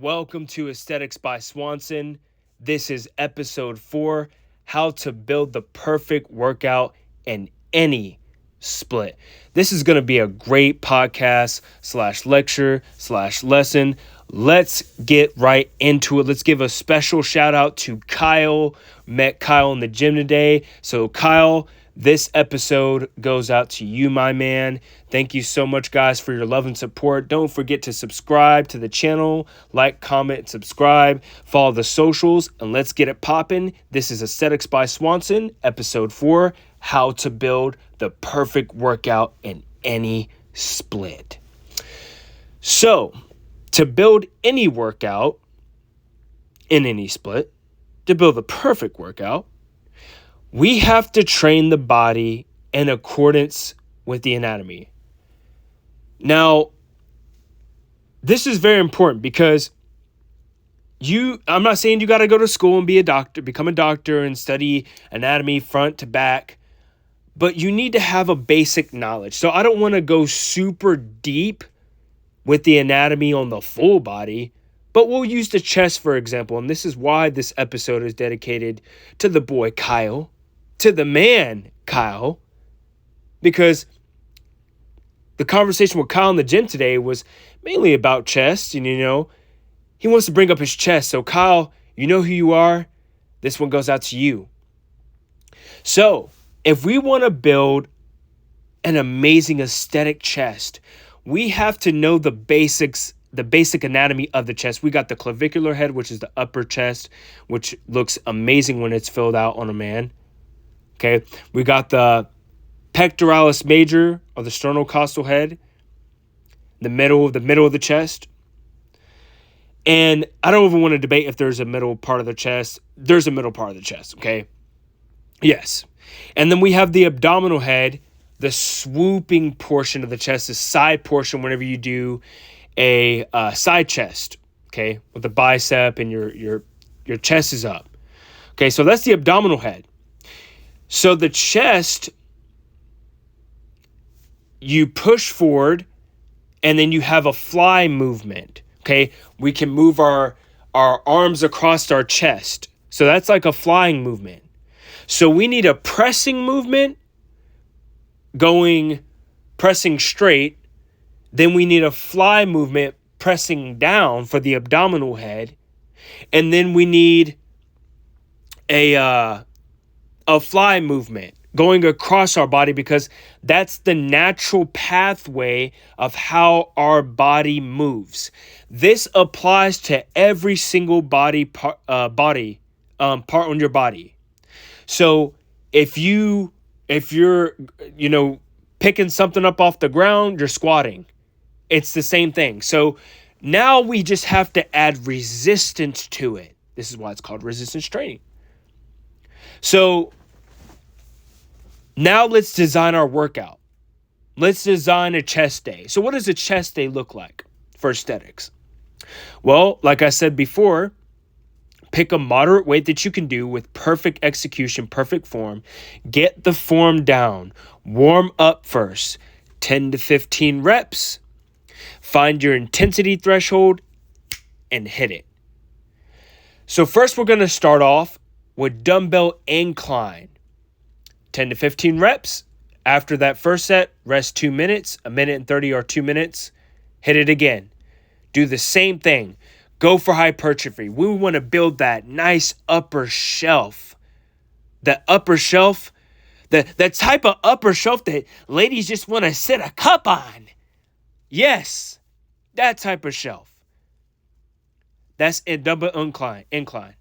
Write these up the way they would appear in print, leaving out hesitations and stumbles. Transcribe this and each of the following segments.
Welcome to Aesthetics by Swanson. This is episode 4, how to build the perfect workout in any split. This is going to be a great podcast / lecture / lesson. Let's get right into it. Let's give a special shout out to Kyle. Met Kyle in the gym today. So Kyle, this episode goes out to you, my man. Thank you so much, guys, for your love and support. Don't forget to subscribe to the channel, like, comment, and subscribe. Follow the socials, and let's get it popping. This is Aesthetics by Swanson, episode 4, how to build the perfect workout in any split. So, to build any workout in any split, to build the perfect workout, we have to train the body in accordance with the anatomy. Now, this is very important because I'm not saying you got to go to school and be a doctor, become a doctor and study anatomy front to back, but you need to have a basic knowledge. So I don't want to go super deep with the anatomy on the full body, but we'll use the chest, for example. And this is why this episode is dedicated to the boy Kyle, to the man Kyle, because the conversation with Kyle in the gym today was mainly about chest, and he wants to bring up his chest. So Kyle, you know who you are. This one goes out to you. So if we want to build an amazing aesthetic chest, we have to know the basics, the basic anatomy of the chest. We got the clavicular head, which is the upper chest, which looks amazing when it's filled out on a man. Okay, we got the pectoralis major, or the sternocostal head, the middle of the chest. And I don't even want to debate if there's a middle part of the chest. There's a middle part of the chest, okay? Yes. And then we have the abdominal head, the swooping portion of the chest, the side portion whenever you do a side chest, okay? With the bicep and your chest is up. Okay, so that's the abdominal head. So the chest, you push forward, and then you have a fly movement, okay? We can move our arms across our chest. So that's like a flying movement. So we need a pressing movement, pressing straight. Then we need a fly movement, pressing down for the abdominal head. And then we need a fly movement going across our body, because that's the natural pathway of how our body moves. This applies to every single part on your body. So if you're picking something up off the ground, you're squatting. It's the same thing. So now we just have to add resistance to it. This is why it's called resistance training. So now let's design our workout. Let's design a chest day. So what does a chest day look like for aesthetics? Well, like I said before, pick a moderate weight that you can do with perfect execution, perfect form. Get the form down. Warm up first. 10 to 15 reps. Find your intensity threshold and hit it. So first we're going to start off with dumbbell incline. 10 to 15 reps. After that first set, rest 2 minutes, 1:30 or 2 minutes. Hit it again. Do the same thing. Go for hypertrophy. We want to build that nice upper shelf. The upper shelf, the type of upper shelf that ladies just want to sit a cup on. Yes, that type of shelf. That's a dumbbell incline.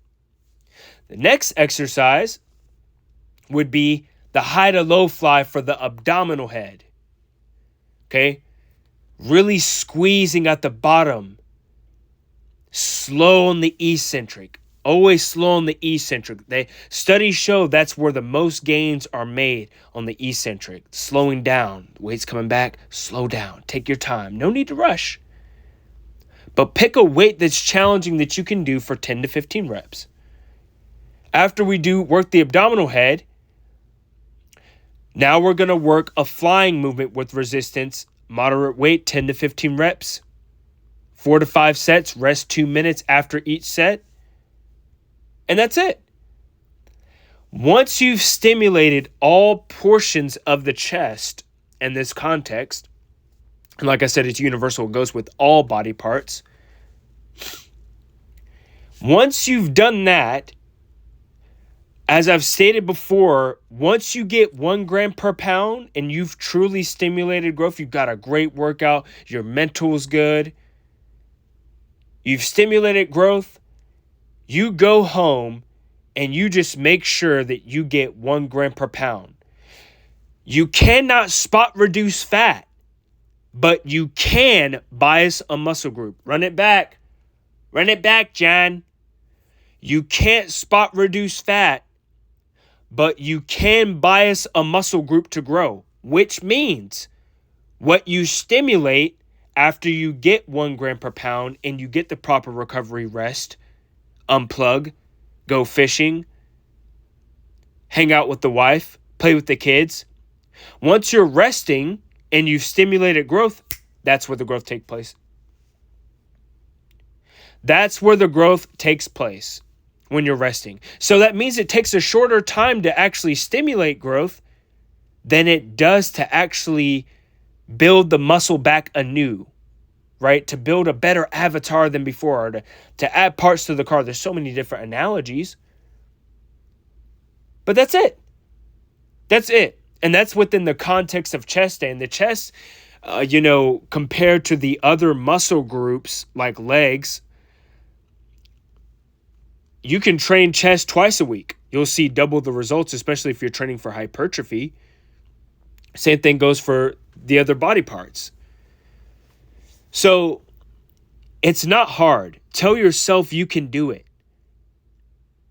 The next exercise would be the high to low fly for the abdominal head. Okay? Really squeezing at the bottom. Slow on the eccentric. Always slow on the eccentric. Studies show that's where the most gains are made, on the eccentric. Slowing down. The weight's coming back. Slow down. Take your time. No need to rush. But pick a weight that's challenging that you can do for 10 to 15 reps. After we work the abdominal head, now we're going to work a flying movement with resistance, moderate weight, 10 to 15 reps. 4 to 5 sets, rest 2 minutes after each set. And that's it. Once you've stimulated all portions of the chest in this context, and like I said, it's universal, it goes with all body parts. Once you've done that, as I've stated before, once you get 1 gram per pound and you've truly stimulated growth, you've got a great workout, your mental's good, you've stimulated growth, you go home and you just make sure that you get 1 gram per pound. You cannot spot reduce fat, but you can bias a muscle group. Run it back. Run it back, John. You can't spot reduce fat, but you can bias a muscle group to grow, which means what you stimulate after you get 1 gram per pound and you get the proper recovery rest, unplug, go fishing, hang out with the wife, play with the kids. Once you're resting and you've stimulated growth, that's where the growth takes place. That's where the growth takes place, when you're resting. So that means it takes a shorter time to actually stimulate growth than it does to actually build the muscle back anew, right? To build a better avatar than before, or to add parts to the car. There's so many different analogies. But that's it. That's it. And that's within the context of chest day. And the chest, compared to the other muscle groups like legs, you can train chest twice a week. You'll see double the results, especially if you're training for hypertrophy. Same thing goes for the other body parts. So it's not hard. Tell yourself you can do it.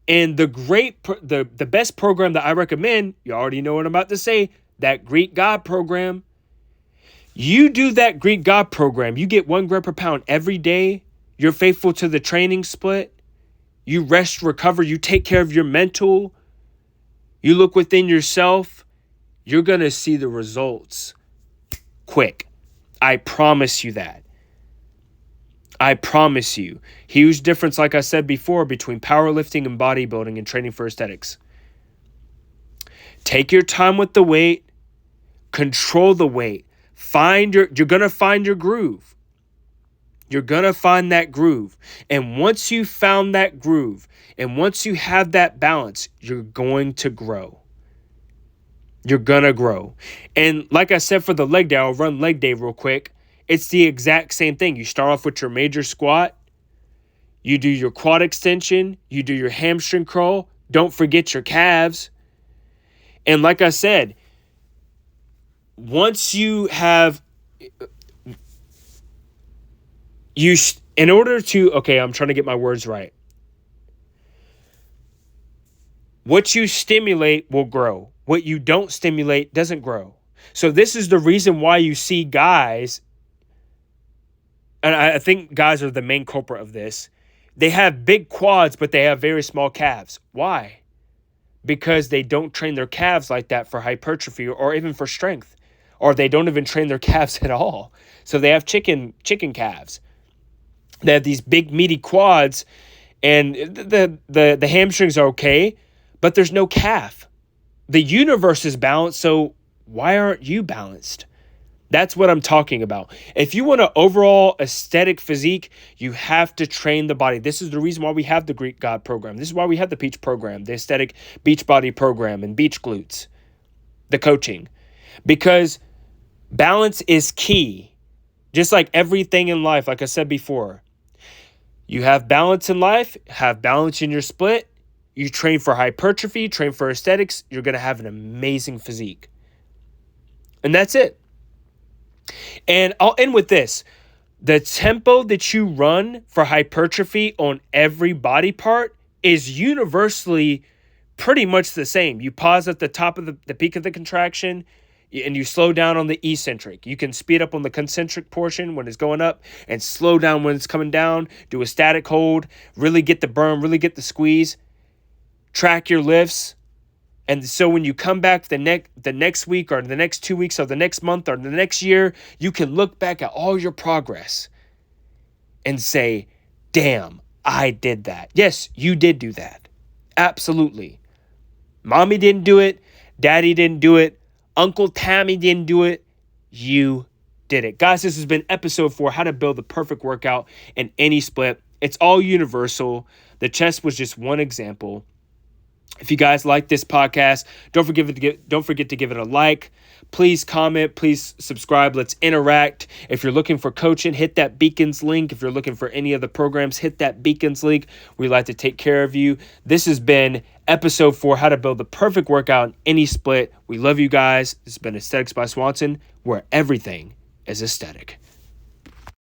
And the best program that I recommend, you already know what I'm about to say, that Greek God program. You do that Greek God program. You get 1 gram per pound every day. You're faithful to the training split. You rest, recover, you take care of your mental. You look within yourself. You're going to see the results quick. I promise you that. I promise you. Huge difference, like I said before, between powerlifting and bodybuilding and training for aesthetics. Take your time with the weight. Control the weight. You're going to find your groove. You're going to find that groove. And once you found that groove, and once you have that balance, you're going to grow. You're going to grow. And like I said for the leg day, I'll run leg day real quick. It's the exact same thing. You start off with your major squat. You do your quad extension. You do your hamstring curl. Don't forget your calves. And like I said, once you have... I'm trying to get my words right. What you stimulate will grow. What you don't stimulate doesn't grow. So this is the reason why you see guys, and I think guys are the main culprit of this. They have big quads, but they have very small calves. Why? Because they don't train their calves like that for hypertrophy or even for strength. Or they don't even train their calves at all. So they have chicken calves. They have these big meaty quads, and the hamstrings are okay, but there's no calf. The universe is balanced, so why aren't you balanced? That's what I'm talking about. If you want an overall aesthetic physique, you have to train the body. This is the reason why we have the Greek God program. This is why we have the Beach program, the aesthetic beach body program, and beach glutes, the coaching. Because balance is key. Just like everything in life, like I said before. You have balance in life, have balance in your split. You train for hypertrophy, train for aesthetics, you're going to have an amazing physique. And that's it. And I'll end with this. The tempo that you run for hypertrophy on every body part is universally pretty much the same. You pause at the top of the peak of the contraction, and you slow down on the eccentric. You can speed up on the concentric portion when it's going up and slow down when it's coming down. Do a static hold. Really get the burn. Really get the squeeze. Track your lifts. And so when you come back the next week or the next 2 weeks or the next month or the next year, you can look back at all your progress and say, damn, I did that. Yes, you did do that. Absolutely. Mommy didn't do it. Daddy didn't do it. Uncle Tammy didn't do it. You did it. Guys, this has been episode 4, how to build the perfect workout in any split. It's all universal. The chest was just one example. If you guys like this podcast, don't forget to give it a like. Please comment. Please subscribe. Let's interact. If you're looking for coaching, hit that Beacons link. If you're looking for any of the programs, hit that Beacons link. We'd like to take care of you. This has been episode 4, how to build the perfect workout in any split. We love you guys. This has been Aesthetics by Swanson, where everything is aesthetic.